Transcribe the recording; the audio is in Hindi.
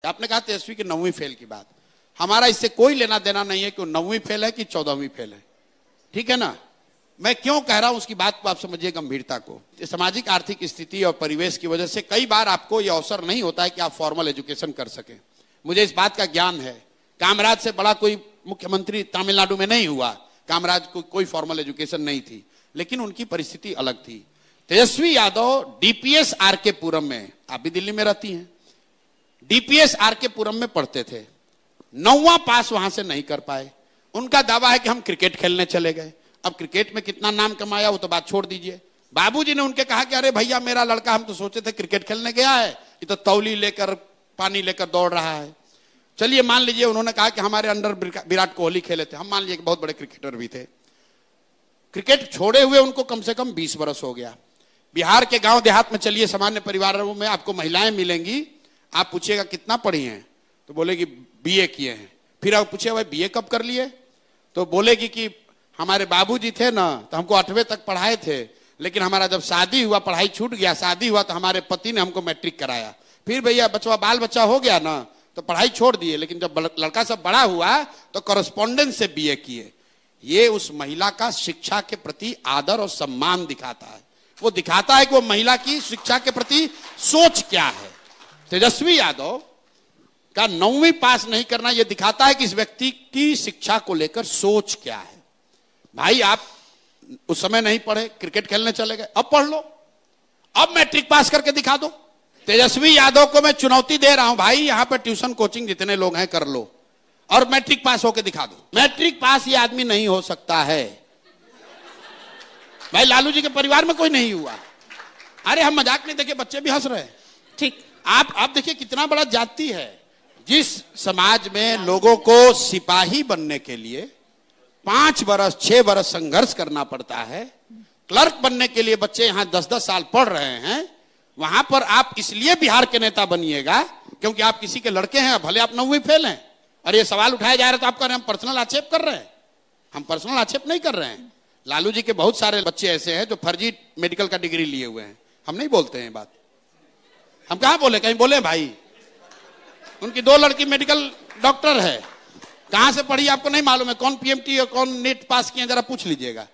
आपने कहा तेजस्वी की 9वीं फेल की बात, हमारा इससे कोई लेना देना नहीं है कि वो 9वीं फेल है कि 14वीं फेल है, ठीक है ना। मैं क्यों कह रहा हूं उसकी बात को आप समझिए गंभीरता को। सामाजिक आर्थिक स्थिति और परिवेश की वजह से कई बार आपको यह अवसर नहीं होता है कि आप फॉर्मल एजुकेशन कर सके। मुझे इस बात का ज्ञान है। कामराज से बड़ा कोई मुख्यमंत्री तमिलनाडु में नहीं हुआ, कामराज को कोई फॉर्मल एजुकेशन नहीं थी, लेकिन उनकी परिस्थिति अलग थी। तेजस्वी यादव डीपीएस आरके पुरम में, आप भी दिल्ली में रहती हैं, डीपीएस आरके पुरम में पढ़ते थे, 9वां पास वहां से नहीं कर पाए। उनका दावा है कि हम क्रिकेट खेलने चले गए। अब क्रिकेट में कितना नाम कमाया वो तो बात छोड़ दीजिए। बाबूजी ने उनके कहा कि अरे भैया मेरा लड़का, हम तो सोचे थे क्रिकेट खेलने गया है, ये तो तौली लेकर पानी लेकर दौड़ रहा है। चलिए मान लीजिए उन्होंने कहा कि हमारे अंडर विराट कोहली खेले थे, हम मान लीजिए बहुत बड़े क्रिकेटर भी थे। क्रिकेट छोड़े हुए उनको कम से कम 20 वर्ष हो गया। बिहार के गांव देहात में चलिए, सामान्य परिवारों में आपको महिलाएं मिलेंगी, आप पूछिएगा कितना पढ़ी हैं तो बोलेगी बीए किए हैं। फिर आप पूछिए भाई बीए कब कर लिए तो बोलेगी कि हमारे बाबूजी थे ना तो हमको 8वीं तक पढ़ाए थे, लेकिन हमारा जब शादी हुआ पढ़ाई छूट गया, शादी हुआ तो हमारे पति ने हमको मैट्रिक कराया। फिर भैया बचवा बाल बच्चा हो गया ना तो पढ़ाई छोड़ दिए, लेकिन जब लड़का सब बड़ा हुआ तो कॉरेस्पॉन्डेंस से बीए किए। ये उस महिला का शिक्षा के प्रति आदर और सम्मान दिखाता है। वो दिखाता है कि वो महिला की शिक्षा के प्रति सोच क्या है। तेजस्वी यादव का 9वीं पास नहीं करना यह दिखाता है कि इस व्यक्ति की शिक्षा को लेकर सोच क्या है। भाई आप उस समय नहीं पढ़े, क्रिकेट खेलने चले गए, अब पढ़ लो, अब मैट्रिक पास करके दिखा दो। तेजस्वी यादव को मैं चुनौती दे रहा हूं, भाई यहां पर ट्यूशन कोचिंग जितने लोग हैं कर लो और मैट्रिक पास होकर दिखा दो। मैट्रिक पास ये आदमी नहीं हो सकता है। भाई लालू जी के परिवार में कोई नहीं हुआ। अरे हम मजाक नहीं, देखिए बच्चे भी हंस रहे हैं। ठीक, आप देखिए कितना बड़ा जाति है। जिस समाज में लोगों को सिपाही बनने के लिए 5 वर्ष 6 वर्ष संघर्ष करना पड़ता है, क्लर्क बनने के लिए बच्चे यहां 10-10 साल पढ़ रहे हैं, वहां पर आप इसलिए बिहार के नेता बनिएगा क्योंकि आप किसी के लड़के हैं, भले आप 9वीं फेल हैं। और ये सवाल उठाया जा रहा है तो आप कह रहे हैं हम पर्सनल आक्षेप कर रहे हैं। हम पर्सनल आक्षेप नहीं कर रहे हैं। लालू जी के बहुत सारे बच्चे ऐसे हैं जो फर्जी मेडिकल का डिग्री लिए हुए हैं। हम नहीं बोलते हैं बात, हम कहां बोले, कहीं बोले भाई। उनकी 2 लड़की मेडिकल डॉक्टर है, कहां से पढ़ी आपको नहीं मालूम है, कौन पीएमटी और कौन नीट पास किए जरा पूछ लीजिएगा।